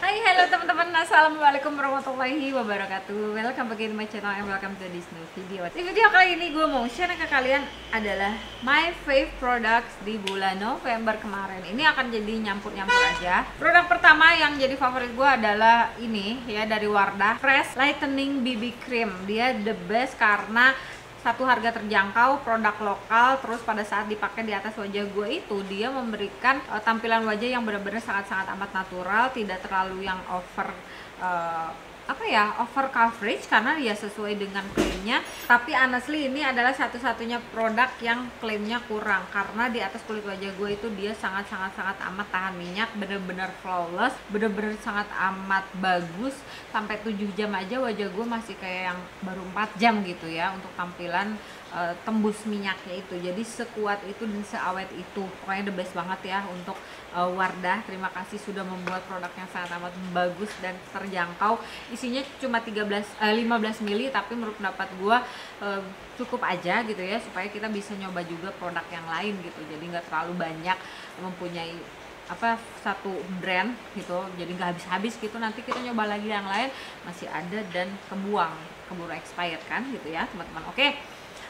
Hai, halo teman-teman. Assalamualaikum warahmatullahi wabarakatuh. Welcome back to my channel and welcome to this new video. Di video kali ini gue mau share ke kalian adalah my fave products di bulan November kemarin. Ini akan jadi nyampur-nyampur aja. Produk pertama yang jadi favorit gue adalah ini ya, dari Wardah Fresh Lightening BB Cream. Dia the best karena satu, harga terjangkau, produk lokal, terus pada saat dipakai di atas wajah gue itu dia memberikan tampilan wajah yang benar-benar sangat-sangat amat natural, tidak terlalu yang over over coverage karena dia sesuai dengan klaimnya. Tapi honestly ini adalah satu-satunya produk yang klaimnya kurang, karena di atas kulit wajah gue itu dia sangat-sangat amat tahan minyak, bener-bener flawless, bener-bener sangat amat bagus. Sampai 7 jam aja wajah gue masih kayak yang baru 4 jam gitu ya untuk tampilan tembus minyaknya itu. Jadi sekuat itu dan seawet itu, pokoknya the best banget ya untuk Wardah. Terima kasih sudah membuat produk yang sangat amat bagus dan terjangkau. Isinya cuma 15 mili, tapi menurut pendapat gue cukup aja gitu ya, supaya kita bisa nyoba juga produk yang lain gitu. Jadi nggak terlalu banyak mempunyai satu brand gitu, jadi nggak habis-habis gitu, nanti kita nyoba lagi yang lain masih ada dan keburu expired kan gitu ya teman-teman. Oke.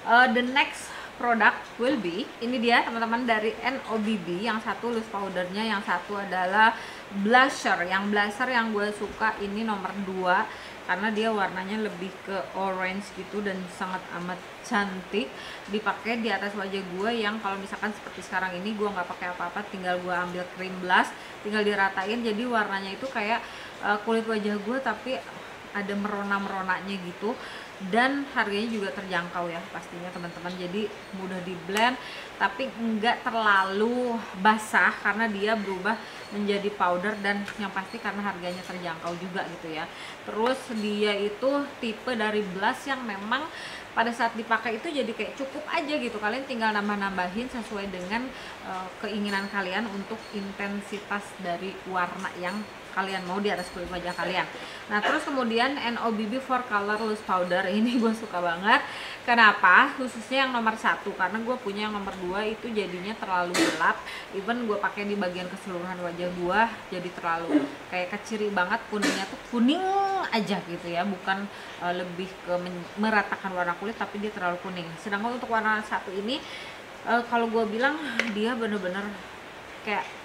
The next product will be ini dia teman-teman, dari NOBB. Yang satu loose powdernya, yang satu adalah blusher. Yang blusher yang gue suka ini nomor 2 karena dia warnanya lebih ke orange gitu dan sangat amat cantik. Dipakai di atas wajah gue yang kalau misalkan seperti sekarang ini gue nggak pakai apa-apa, tinggal gue ambil cream blush, tinggal diratain, jadi warnanya itu kayak kulit wajah gue tapi ada merona-meronanya gitu. Dan harganya juga terjangkau ya pastinya teman-teman, jadi mudah di blend tapi enggak terlalu basah karena dia berubah menjadi powder, dan yang pasti karena harganya terjangkau juga gitu ya. Terus dia itu tipe dari blush yang memang pada saat dipakai itu jadi kayak cukup aja gitu, kalian tinggal nambah-nambahin sesuai dengan keinginan kalian untuk intensitas dari warna yang kalian mau di atas kulit wajah kalian. Nah terus kemudian NOBB 4 Color Loose Powder ini gue suka banget. Kenapa? Khususnya yang nomor 1, karena gue punya yang nomor 2 itu jadinya terlalu gelap. Even gue pakai di bagian keseluruhan wajah gue jadi terlalu kayak keciri banget, kuningnya tuh kuning aja gitu ya, bukan lebih ke meratakan warna kulit, tapi dia terlalu kuning. Sedangkan untuk warna 1 ini kalau gue bilang dia bener-bener kayak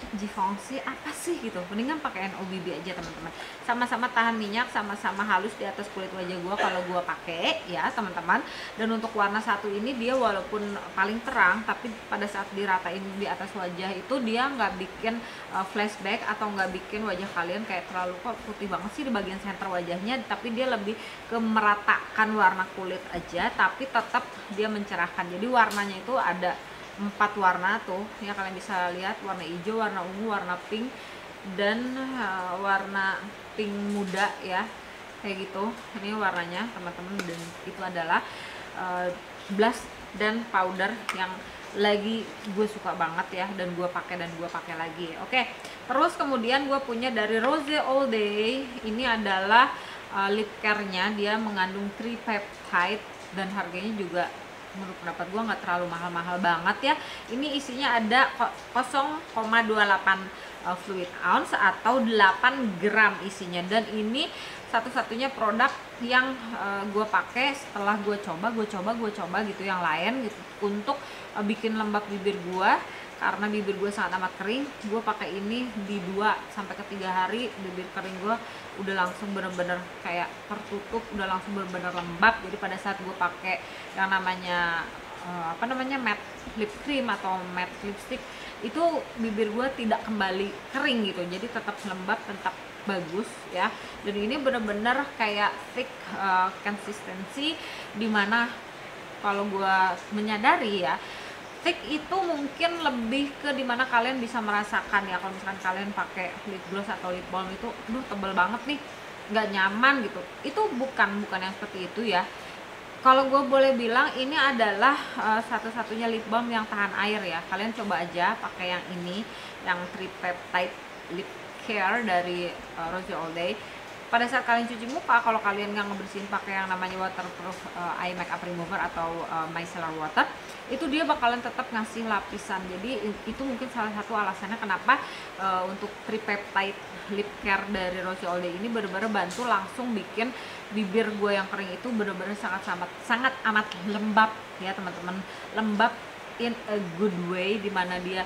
Givenchy apa sih gitu, mendingan pakai NOBB aja teman-teman. Sama-sama tahan minyak, sama-sama halus di atas kulit wajah gua kalau gua pakai ya teman-teman. Dan untuk warna 1 ini dia walaupun paling terang, tapi pada saat diratain di atas wajah itu dia nggak bikin flashback atau nggak bikin wajah kalian kayak terlalu kok putih banget sih di bagian center wajahnya, tapi dia lebih ke meratakan warna kulit aja, tapi tetap dia mencerahkan. Jadi warnanya itu ada 4 warna tuh ya, kalian bisa lihat, warna hijau, warna ungu, warna pink, dan warna pink muda ya, kayak gitu. Ini warnanya teman-teman, dan itu adalah blush dan powder yang lagi gue suka banget ya, dan gue pakai lagi. Oke, terus kemudian gue punya dari Rose All Day. Ini adalah lip care nya, dia mengandung 3 peptide dan harganya juga menurut pendapat gue nggak terlalu mahal-mahal banget ya. Ini isinya ada 0,28 fluid ounce atau 8 gram isinya, dan ini satu-satunya produk yang gue pakai setelah gue coba gitu yang lain gitu untuk bikin lembab bibir gue, karena bibir gue sangat amat kering. Gue pakai ini di 2-3 hari, bibir kering gue udah langsung bener-bener kayak tertutup, udah langsung bener-bener lembab. Jadi pada saat gue pakai yang namanya matte lip cream atau matte lipstick, itu bibir gue tidak kembali kering gitu, jadi tetap lembab, tetap bagus ya. Dan ini bener-bener kayak thick consistency, dimana kalau gue menyadari ya, thick itu mungkin lebih ke dimana kalian bisa merasakan ya, kalau misalkan kalian pakai lip gloss atau lip balm itu tebel banget nih, nggak nyaman gitu. Itu bukan yang seperti itu ya. Kalau gue boleh bilang ini adalah satu-satunya lip balm yang tahan air ya. Kalian coba aja pakai yang ini, yang 3 peptide lip care dari Rose All Day. pada saat kalian cuci muka, kalau kalian nggak ngebersihin pakai yang namanya waterproof eye makeup remover atau micellar water, itu dia bakalan tetap ngasih lapisan. Jadi itu mungkin salah satu alasannya kenapa untuk tripeptide lip care dari Rosy All Day ini bener-bener bantu langsung bikin bibir gue yang kering itu bener-bener sangat amat lembab ya teman-teman. Lembab in a good way, dimana dia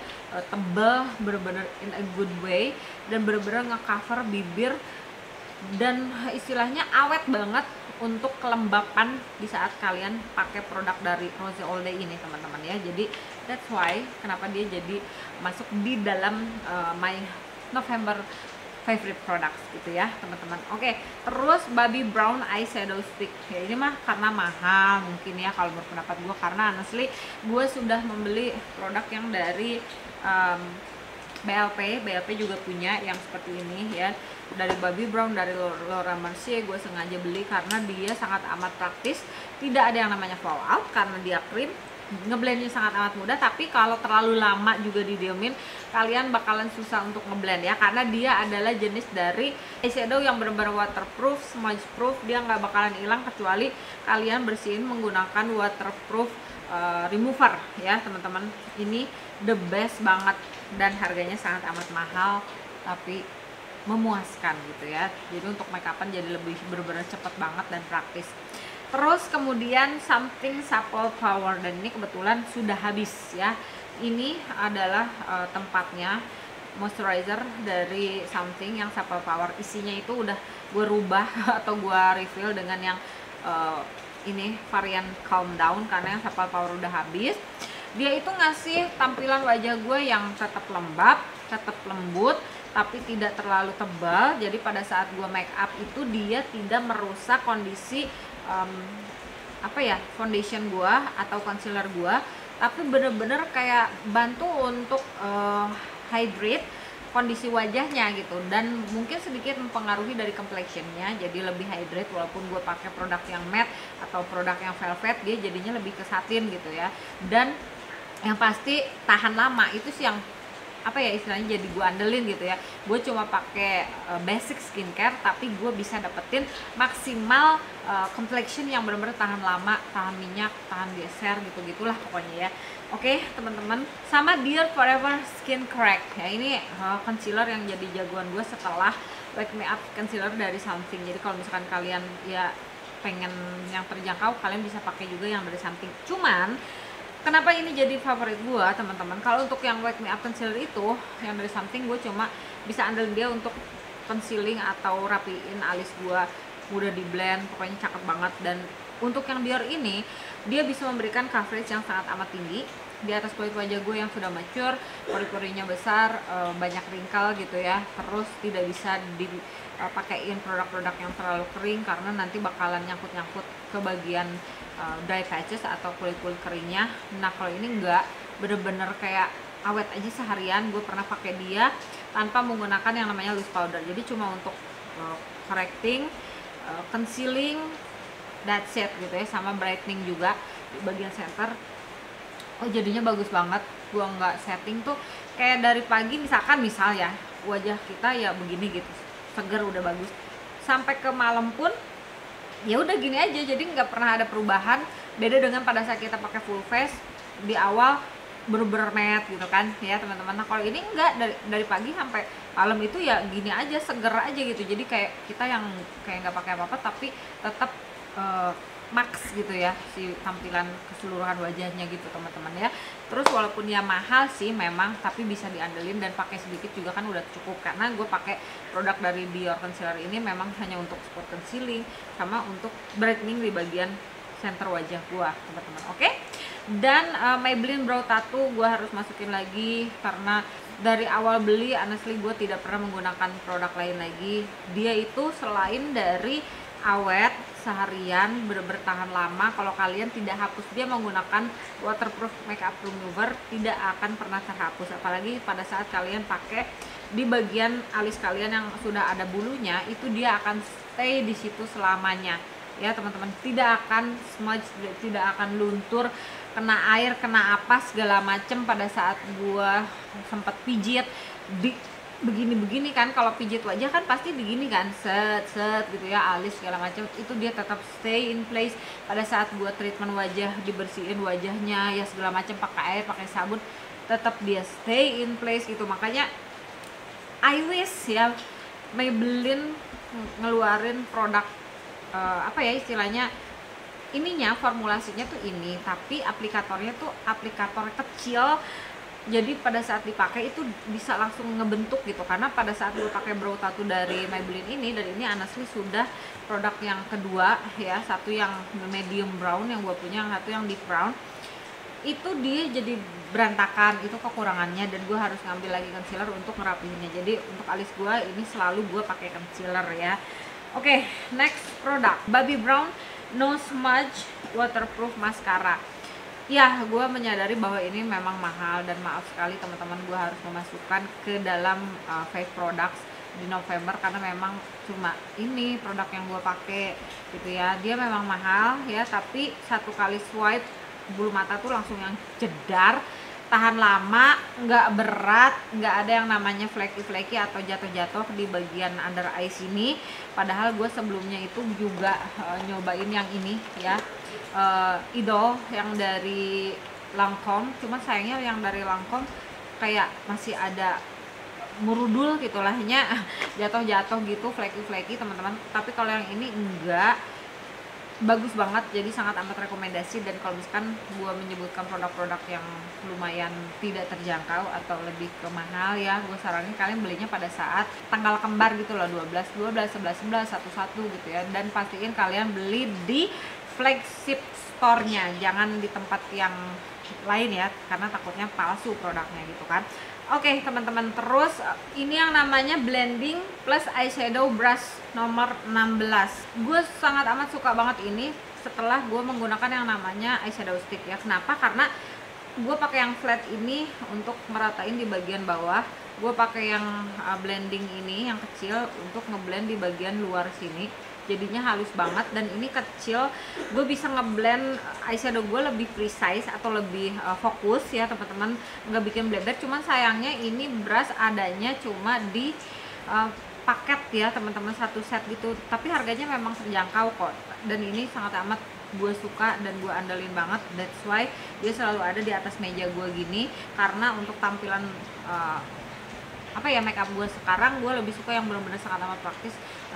tebal bener-bener in a good way, dan bener-bener nge-cover bibir dan istilahnya awet banget untuk kelembapan di saat kalian pakai produk dari Rosy All Day ini teman-teman ya. Jadi that's why kenapa dia jadi masuk di dalam my November favorite products gitu ya teman-teman. Oke, terus Baby Brown Eyeshadow Stick ya, ini mah karena mahal mungkin ya kalau menurut pendapat gue, karena honestly gue sudah membeli produk yang dari BLP juga punya yang seperti ini ya, dari Baby Brown, dari Laura Mercier. Gue sengaja beli karena dia sangat amat praktis, tidak ada yang namanya fallout karena dia krim, ngeblendnya sangat amat mudah. Tapi kalau terlalu lama juga didiemin, kalian bakalan susah untuk ngeblend ya, karena dia adalah jenis dari eyeshadow yang benar-benar waterproof, smudge proof. Dia nggak bakalan hilang kecuali kalian bersihin menggunakan waterproof remover ya teman-teman. Ini the best banget dan harganya sangat amat mahal tapi memuaskan gitu ya. Jadi untuk make upan jadi lebih bener-bener cepet banget dan praktis. Terus kemudian Something Supple Power, dan ini kebetulan sudah habis ya. Ini adalah tempatnya moisturizer dari Something yang Supple Power. Isinya itu udah gue rubah atau gue refill dengan yang ini varian Calm Down, karena yang Supple Power udah habis. Dia itu ngasih tampilan wajah gue yang tetap lembab, tetap lembut, tapi tidak terlalu tebal. Jadi pada saat gue make up itu dia tidak merusak kondisi foundation gue atau concealer gue, tapi bener-bener kayak bantu untuk hydrate kondisi wajahnya gitu, dan mungkin sedikit mempengaruhi dari complexionnya, jadi lebih hydrate. Walaupun gue pakai produk yang matte atau produk yang velvet, dia jadinya lebih ke satin gitu ya. Dan yang pasti tahan lama, itu sih yang istilahnya jadi gue andelin gitu ya. Gue cuma pakai basic skincare, tapi gue bisa dapetin maksimal complexion yang benar-benar tahan lama, tahan minyak, tahan geser gitu-gitulah pokoknya ya. Oke teman-teman, sama Dear Forever Skin Crack ya, ini concealer yang jadi jagoan gue setelah Wake Me Up concealer dari Something. Jadi kalau misalkan kalian ya pengen yang terjangkau, kalian bisa pakai juga yang dari Something. Cuman kenapa ini jadi favorit gue teman-teman? Kalau untuk yang Wake Me Up concealer itu yang dari Something, gue cuma bisa andelin dia untuk concealing atau rapiin alis gue, mudah di blend, pokoknya cakep banget. Dan untuk yang Dior ini, dia bisa memberikan coverage yang sangat amat tinggi di atas kulit wajah gue yang sudah mature, pori-porinya besar, banyak wrinkle gitu ya. Terus tidak bisa dipakein produk-produk yang terlalu kering, karena nanti bakalan nyangkut-nyangkut ke bagian dry patches atau kulit-kulit keringnya. Nah kalau ini enggak, bener-bener kayak awet aja seharian. Gue pernah pakai dia tanpa menggunakan yang namanya loose powder, jadi cuma untuk correcting, concealing, that's it gitu ya, sama brightening juga di bagian center. Oh jadinya bagus banget. Gua nggak setting tuh kayak dari pagi misal ya wajah kita ya begini gitu, seger udah bagus, sampai ke malam pun ya udah gini aja. Jadi nggak pernah ada perubahan. Beda dengan pada saat kita pakai full face di awal bener-bener matte gitu kan ya teman-teman. Nah kalau ini enggak, dari pagi sampai malam itu ya gini aja, seger aja gitu. Jadi kayak kita yang kayak nggak pakai apa-apa tapi tetap max gitu ya si tampilan keseluruhan wajahnya gitu teman-teman ya. Terus walaupun ya mahal sih memang, tapi bisa diandelin dan pakai sedikit juga kan udah cukup. Karena gue pakai produk dari Dior concealer ini memang hanya untuk spot concealing sama untuk brightening di bagian center wajah gue teman-teman. Oke. Dan Maybelline Brow Tattoo gue harus masukin lagi karena dari awal beli honestly gue tidak pernah menggunakan produk lain lagi. Dia itu selain dari awet seharian, bertahan lama, kalau kalian tidak hapus dia menggunakan waterproof makeup remover, tidak akan pernah terhapus. Apalagi pada saat kalian pakai di bagian alis kalian yang sudah ada bulunya, itu dia akan stay di situ selamanya ya teman-teman. Tidak akan smudge, tidak akan luntur, kena air, kena apa segala macem. Pada saat gua sempet pijit begini-begini kan, kalau pijit wajah kan pasti begini kan, set set gitu ya, alis segala macam, itu dia tetap stay in place. Pada saat gua treatment wajah, dibersihin wajahnya ya segala macam, pakai air, pakai sabun, tetap dia stay in place gitu. Makanya I wish ya Maybelline ngeluarin produk apa ya istilahnya, ininya formulasinya tuh ini, tapi aplikatornya tuh aplikator kecil, jadi pada saat dipakai itu bisa langsung ngebentuk gitu. Karena pada saat gue pakai brow tattoo dari Maybelline ini, dan ini honestly sudah produk yang kedua ya, satu yang medium brown yang gue punya, yang satu yang deep brown, itu dia jadi berantakan, itu kekurangannya, dan gue harus ngambil lagi concealer untuk ngerapihinnya. Jadi untuk alis gue ini selalu gue pakai concealer ya. Oke, next produk, Bobbi Brown No Smudge Waterproof Mascara. Ya, gue menyadari bahwa ini memang mahal, dan maaf sekali teman-teman, gue harus memasukkan ke dalam Fave Products di November karena memang cuma ini produk yang gue pakai gitu ya. Dia memang mahal ya, tapi satu kali swipe bulu mata tuh langsung yang jedar, tahan lama, nggak berat, nggak ada yang namanya flaky atau jatuh-jatuh di bagian under eye sini. Padahal gue sebelumnya itu juga nyobain yang ini ya, Idol yang dari Lancome, cuma sayangnya yang dari Lancome kayak masih ada murudul gitu lahnya, jatuh-jatuh gitu, flaky teman-teman. Tapi kalau yang ini enggak, bagus banget, jadi sangat amat rekomendasi. Dan kalau misalkan gue menyebutkan produk-produk yang lumayan tidak terjangkau atau lebih ke mahal ya, gue saranin kalian belinya pada saat tanggal kembar gitu loh, 12, 11, 11, 11, 11 gitu ya. Dan pastiin kalian beli di flagship store-nya, jangan di tempat yang lain ya, karena takutnya palsu produknya gitu kan. Oke teman-teman, terus ini yang namanya blending plus eyeshadow brush nomor 16. Gue sangat amat suka banget ini setelah gue menggunakan yang namanya eyeshadow stick ya. Kenapa? Karena gue pakai yang flat ini untuk meratain di bagian bawah, gue pakai yang blending ini yang kecil untuk ngeblend di bagian luar sini, jadinya halus banget. Dan ini kecil, gue bisa ngeblend eyeshadow gue lebih precise atau lebih fokus ya teman-teman, nggak bikin blender. Cuman sayangnya ini brush adanya cuma di paket ya teman-teman, satu set gitu, tapi harganya memang terjangkau kok. Dan ini sangat amat gue suka dan gue andalin banget, that's why dia selalu ada di atas meja gue gini. Karena untuk tampilan apa ya, makeup gue sekarang, gue lebih suka yang benar-benar sangat amat praktis,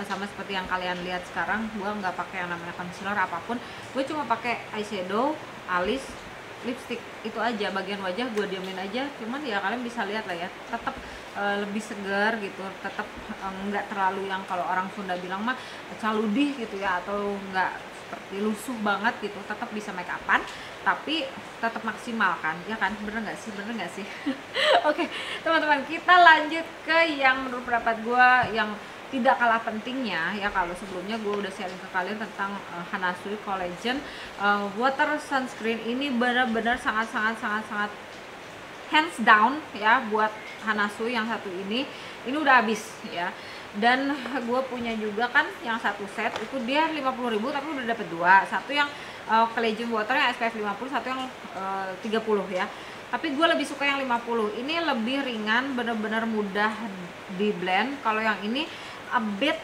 sama seperti yang kalian lihat sekarang. Gue nggak pakai yang namanya concealer apapun, gue cuma pakai eyeshadow, alis, lipstick, itu aja. Bagian wajah gue diamin aja, cuman ya kalian bisa lihat lah ya, tetap lebih segar gitu, tetap nggak terlalu yang kalau orang Sunda bilang mah caludih gitu ya, atau nggak seperti lusuh banget gitu. Tetap bisa make upan tapi tetap maksimal kan ya kan, bener nggak sih Oke teman-teman, kita lanjut ke yang menurut pendapat gue yang tidak kalah pentingnya ya. Kalau sebelumnya gue udah sharing ke kalian tentang Hanasui Collagen Water Sunscreen, ini benar-benar sangat hands down ya buat Hanasui. Yang satu ini udah habis ya. Dan gue punya juga kan yang satu set itu dia 50.000 tapi udah dapet dua, satu yang Collagen Water yang SPF 50, satu yang 30 ya. Tapi gue lebih suka yang 50, ini lebih ringan, bener-bener mudah di blend. Kalau yang ini a bit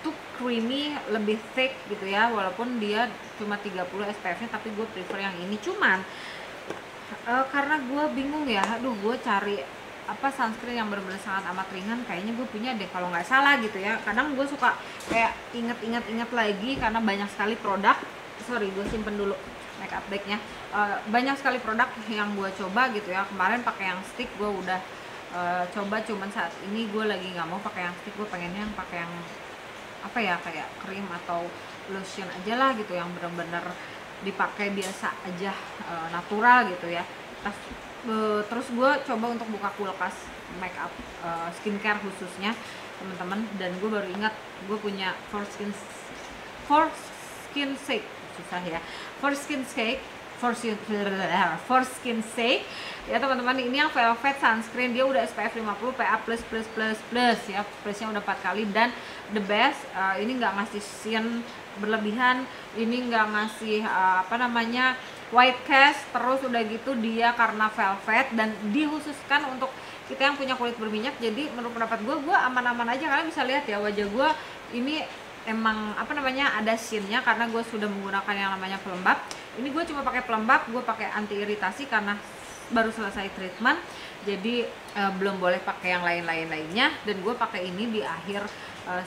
too creamy, lebih thick gitu ya, walaupun dia cuma 30 SPF nya, tapi gue prefer yang ini. Cuman karena gue bingung ya, aduh gue cari apa sunscreen yang benar-benar sangat amat ringan, kayaknya gue punya deh kalau nggak salah gitu ya. Kadang gue suka kayak inget lagi karena banyak sekali produk. Sorry, gue simpen dulu makeup bagnya. Banyak sekali produk yang gue coba gitu ya. Kemarin pakai yang stick gue udah coba, cuman saat ini gue lagi nggak mau pakai yang stick. Gue pengennya yang pakai yang apa ya, kayak krim atau lotion aja lah gitu, yang bener-bener dipakai biasa aja, natural gitu ya. Terus gue coba untuk buka kulkas makeup skincare khususnya teman-teman, dan gue baru ingat gue punya For Skin Sake, susah ya, For Skin Sake ya teman-teman. Ini yang velvet sunscreen, dia udah SPF 50 PA+++ ya, plusnya udah 4 kali. Dan the best, ini nggak ngasih shine berlebihan, ini nggak ngasih apa namanya white cast, terus udah gitu dia karena velvet dan dikhususkan untuk kita yang punya kulit berminyak. Jadi menurut pendapat gue aman-aman aja. Kalian bisa lihat ya wajah gue ini emang apa namanya ada sheen-nya karena gue sudah menggunakan yang namanya pelembab. Ini gue cuma pakai pelembab, gue pakai anti iritasi karena baru selesai treatment. Jadi belum boleh pakai yang lainnya, dan gue pakai ini di akhir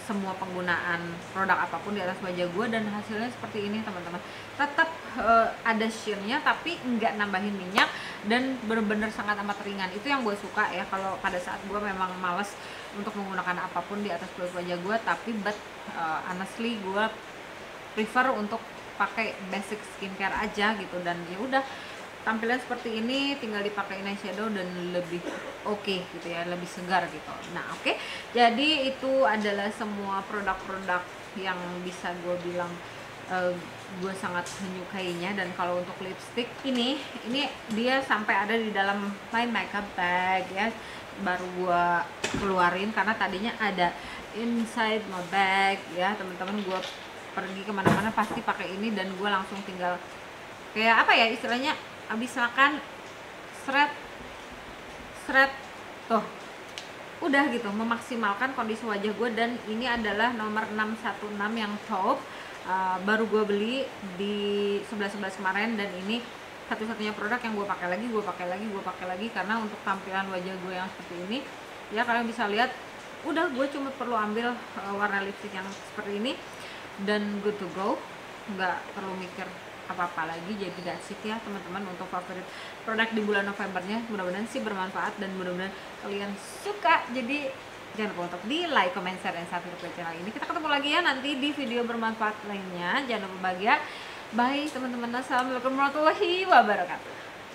semua penggunaan produk apapun di atas wajah gue, dan hasilnya seperti ini teman-teman. Tetap ada sheen-nya tapi nggak nambahin minyak dan bener-bener sangat amat ringan. Itu yang gue suka ya kalau pada saat gue memang males untuk menggunakan apapun di atas kulit wajah gue. Tapi honestly gue prefer untuk pakai basic skincare aja gitu, dan ya udah tampilan seperti ini tinggal dipakein eyeshadow dan lebih oke gitu ya, lebih segar gitu. Nah oke, jadi itu adalah semua produk-produk yang bisa gue bilang gue sangat menyukainya. Dan kalau untuk lipstick ini dia sampai ada di dalam my makeup bag ya, baru gue keluarin karena tadinya ada inside my bag ya teman-teman. Gue pergi kemana-mana pasti pakai ini, dan gue langsung tinggal kayak apa ya istilahnya, abis makan seret tuh udah gitu memaksimalkan kondisi wajah gue. Dan ini adalah nomor 616 yang top, baru gue beli di 11/11 kemarin, dan ini satu-satunya produk yang gue pakai lagi karena untuk tampilan wajah gue yang seperti ini ya, kalian bisa lihat udah gue cuma perlu ambil warna lipstick yang seperti ini dan good to go, nggak perlu mikir apa-apa lagi. Jadi that's it ya teman-teman untuk favorit produk di bulan Novembernya. Mudah-mudahan sih bermanfaat dan mudah-mudahan kalian suka. Jadi jangan lupa untuk di like, comment, share, dan subscribe ke channel ini. Kita ketemu lagi ya nanti di video bermanfaat lainnya. Jangan lupa bahagia. Bye teman-teman. Assalamualaikum warahmatullahi wabarakatuh.